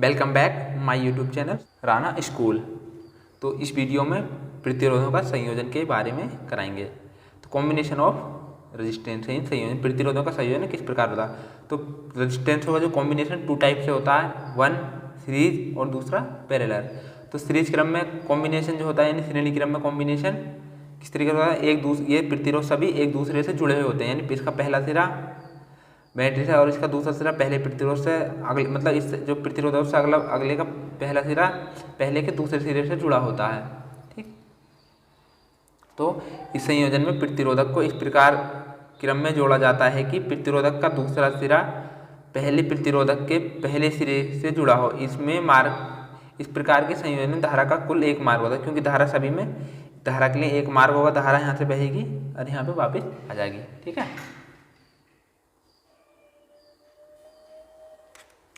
Welcome back my YouTube channel Rana school. तो इस video में प्रतिरोधों का संयोजन के बारे में कराएंगे। तो कॉम्बिनेशन ऑफ रेजिस्टेंस संयोजन, प्रतिरोधों का संयोजन किस प्रकार होता है। तो रेजिस्टेंस का जो कॉम्बिनेशन टू टाइप से होता है, वन सीरीज और दूसरा पैरेलल। तो सीरीज क्रम में कॉम्बिनेशन जो होता है यानी श्रेणी क्रम में कॉम्बिनेशन किस तरीके से होता है, ये प्रतिरोध सभी एक दूसरे से जुड़े हुए होते हैं, यानी इसका पहला सिरा बैटरी से और इसका दूसरा सिरा पहले प्रतिरोध से अगले, मतलब इस जो प्रतिरोध है उससे अगले का पहला सिरा पहले के दूसरे सिरे से जुड़ा होता है। ठीक, तो इस संयोजन में प्रतिरोधक को इस प्रकार क्रम में जोड़ा जाता है कि प्रतिरोधक का दूसरा सिरा पहले प्रतिरोधक के पहले सिरे से जुड़ा हो। इस प्रकार के संयोजन में धारा का कुल एक मार्ग होता है, क्योंकि धारा सभी में धारा के लिए एक मार्ग होगा। धारा यहाँ से बहेगी और यहाँ पे वापस आ जाएगी। ठीक है,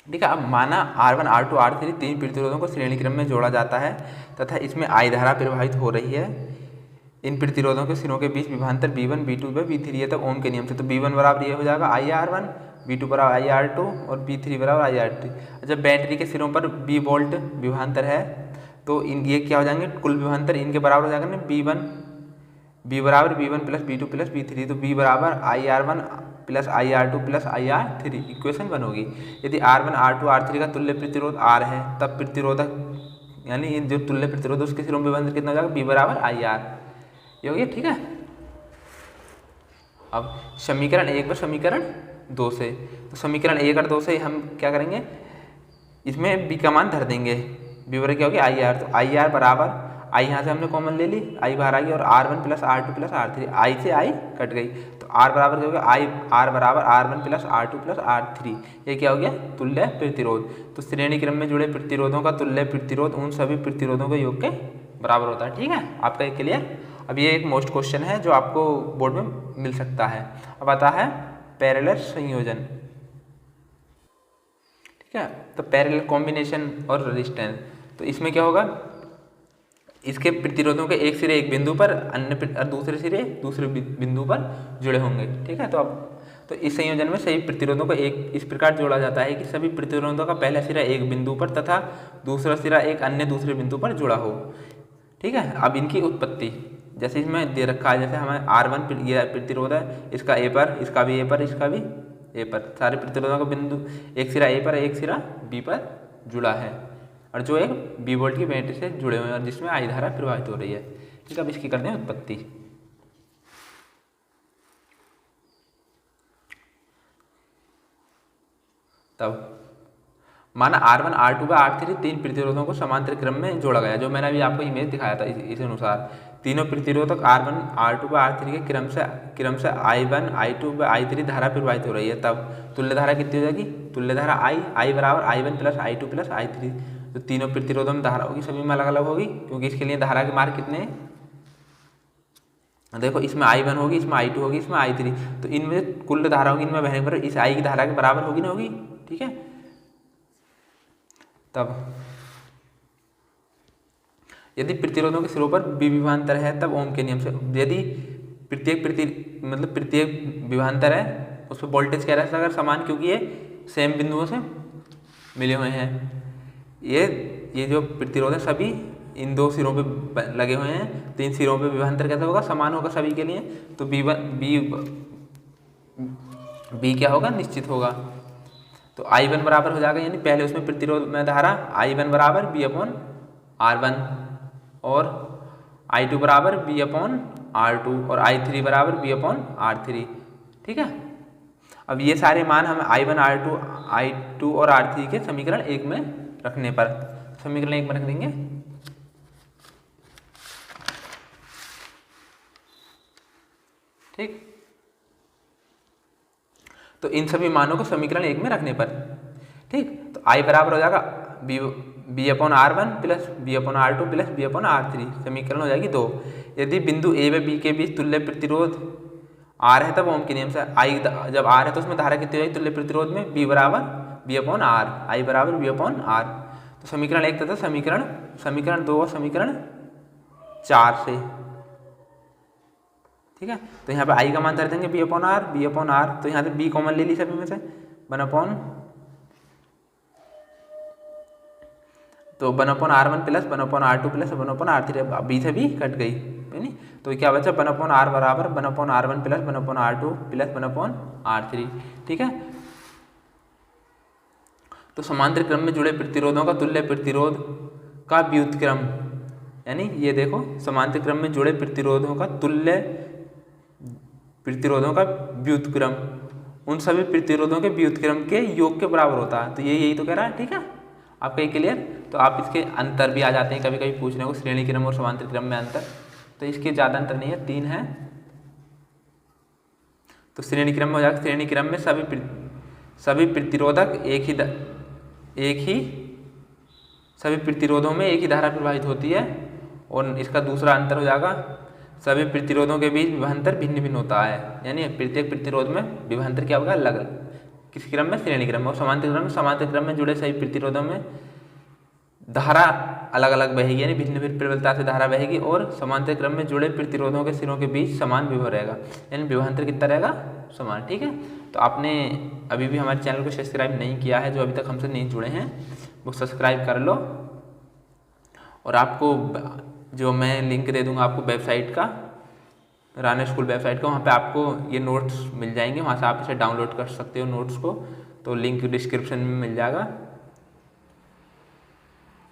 ठीक है। अब माना R1, R2, R3 तीन प्रतिरोधों को श्रेणी क्रम में जोड़ा जाता है तथा इसमें I धारा प्रवाहित हो रही है। इन प्रतिरोधों के सिरों के बीच विभवांतर V1, V2 व V3 है। तब ओम के नियम से तो V1 बराबर ये हो जाएगा IR1, V2 बराबर IR2 और V3 बराबर IR3। जब बैटरी के सिरों पर V वोल्ट विभवांतर है तो ये क्या हो जाएंगे, कुल विभवांतर इनके बराबर हो जाएगा ना, V बराबर V1 plus V2 plus V3। तो V बराबर IR1 plus IR2 plus IR3 equation बनोगी। यदि R1, R2, R3 का तुल्य प्रतिरोध R है तब प्रतिरोधक यानी जो तुल्य प्रतिरोध उसके सिरों में विभवांतर कितना हो जाएगा, V बराबर IR। ये हो गया। ठीक है, अब समीकरण 1 व समीकरण 2 से, तो समीकरण 1 और 2 से हम क्या करेंगे, इसमें B का मान धर देंगे। B बराबर क्या हो गया IR। तो IR बराबर I यहाँ से हमने कॉमन ले ली, I बाहर आ गई और R1 plus R2 plus R3, I से I कट गई तो R बराबर क्या हो गया, R बराबर R1 plus R2 plus R3। ये क्या हो गया, तुल्य प्रतिरोध। तो श्रेणी क्रम में जुड़े प्रतिरोधों का तुल्य प्रतिरोध उन सभी प्रतिरोधों के योग के बराबर होता है। ठीक है, आपका ये क्लियर। अब ये एक मोस्ट क्वेश्चन है जो आपको बोर्ड में मिल सकता है। अब आता है पैरेलल संयोजन। ठीक है, तो पैरेलल कॉम्बिनेशन और रेजिस्टेंस, तो इसमें क्या होगा, इसके प्रतिरोधों के एक सिरे एक बिंदु पर अन्य दूसरे सिरे दूसरे बिंदु पर जुड़े होंगे। ठीक है, तो इस संयोजन में सभी प्रतिरोधों को एक इस प्रकार जोड़ा जाता है कि सभी प्रतिरोधों का पहला सिरा एक बिंदु पर तथा दूसरा सिरा एक अन्य दूसरे बिंदु पर जुड़ा हो। ठीक है, अब इनकी उत्पत्ति जैसे इसमें दे रखा है, जैसे हमें R1 ये प्रतिरोध है, इसका A पर, इसका भी A पर, इसका भी A पर, सारे प्रतिरोधों का बिंदु एक सिरा A पर एक सिरा B पर जुड़ा है और जो एक V वोल्ट की बैटरी से जुड़े हुए हैं और जिसमें I धारा प्रवाहित हो रही है। ठीक है, अब इसकी करते हैं उत्पत्ति। तब माना R1, R2 व R3 तीन प्रतिरोधों को समांतर क्रम में जोड़ा गया, जो मैंने अभी आपको इमेज दिखाया था। इस अनुसार तीनों प्रतिरोधक R1, R2 व R3 के क्रम से I1, I2 व I3 धारा प्रवाहित हो रही है। तब तुल्य धारा कितनी हो जाएगी, तुल्य धारा I बराबर I1 plus I2 plus I3। तो तीनों प्रतिरोधों में धारा होगी, सभी में अलग अलग होगी, क्योंकि इसके लिए धारा के मार्ग कितने हैं, देखो इसमें I1 होगी, इसमें I2 होगी, इसमें I3। तो इनमें कुल धारा होगी, इनमें बहने पर इस I की धारा के बराबर होगी ना, होगी। ठीक है, तब यदि प्रतिरोधों के सिरों पर विभवांतर है तब ओम के नियम से, यदि प्रत्येक विभवांतर है उस पर वोल्टेज क्या रहेगा, अगर समान, क्योंकि ये सेम बिंदुओं से मिले हुए हैं। ये जो प्रतिरोध है सभी इन दो सिरों पे लगे हुए हैं, तो इन सिरों पे विभवांतर कैसा होगा, समान होगा सभी के लिए। तो B क्या होगा, निश्चित होगा। तो I1 बराबर हो जाएगा, यानी पहले उसमें प्रतिरोध में धारा I1 बराबर B/R1 और I2 बराबर B/R2 और I3 बराबर B/R3। ठीक है, अब ये सारे मान हम I1, I2 और R3 के समीकरण 1 में रखने पर, समीकरण 1 में रख देंगे। ठीक, तो इन सभी मानों को समीकरण 1 में रखने पर, ठीक, तो I बराबर हो जाएगा B/R1 plus B/R2 plus B/R3। समीकरण हो जाएगी 2। यदि बिंदु A व B के बीच तुल्य प्रतिरोध R है तब ओम के नियम से जब R है तो उसमें धारा कितनी हो जाएगी, तुल्य प्रतिरोध में B बराबर B/R, I बराबर B/R। तो समीकरण 1 तथा समीकरण 2 और समीकरण 4 से। ठीक है, तो यहाँ पे I का मान धर देंगे B/R। तो यहाँ से B कॉमन ले ली सभी में से, 1/, तो 1/R1 plus 1/R2 plus 1/R3 B से बी कट गई है नहीं, तो क्या बचा 1/R बराबर 1/R1 plus 1/R2 plus 1/R3। ठीक है, तो समांतर क्रम में जुड़े प्रतिरोधों का तुल्य प्रतिरोध का व्युत्क्रम, यानी ये देखो समांतर क्रम में जुड़े प्रतिरोधों का तुल्य प्रतिरोधों का व्युत्क्रम उन सभी प्रतिरोधों के व्युत्क्रम के योग के बराबर होता है। तो यही तो कह रहा है। ठीक है, आपका ये क्लियर। तो आप इसके अंतर भी आ जाते हैं कभी कभी पूछने को, श्रेणी क्रम और समांतर क्रम में अंतर, तो इसके ज़्यादा अंतर नहीं है, 3 है। तो श्रेणी क्रम में हो जाएगा, श्रेणी क्रम में सभी प्रतिरोधक सभी प्रतिरोधों में एक ही धारा प्रवाहित होती है। और इसका दूसरा अंतर हो जाएगा, सभी प्रतिरोधों के बीच विभवांतर भिन्न भिन्न होता है, यानी प्रत्येक प्रतिरोध में विभवांतर क्या होगा, अलग अलग। किस क्रम में, श्रेणी क्रम में। और समांतर क्रम में जुड़े सभी प्रतिरोधों में धारा अलग अलग बहेगी, यानी भिन्न भिन्न प्रबलता से धारा बहेगी। और समांतर क्रम में जुड़े प्रतिरोधों के सिरों के बीच समान विभव रहेगा, यानी विभवांतर कितना रहेगा, समान। ठीक है, तो आपने अभी भी हमारे चैनल को सब्सक्राइब नहीं किया है, जो अभी तक हमसे नहीं जुड़े हैं वो सब्सक्राइब कर लो। और आपको जो मैं लिंक दे दूंगा आपको वेबसाइट का, राना स्कूल वेबसाइट का, वहाँ पे आपको ये नोट्स मिल जाएंगे, वहाँ से आप इसे डाउनलोड कर सकते हो नोट्स को, तो लिंक डिस्क्रिप्शन में मिल जाएगा।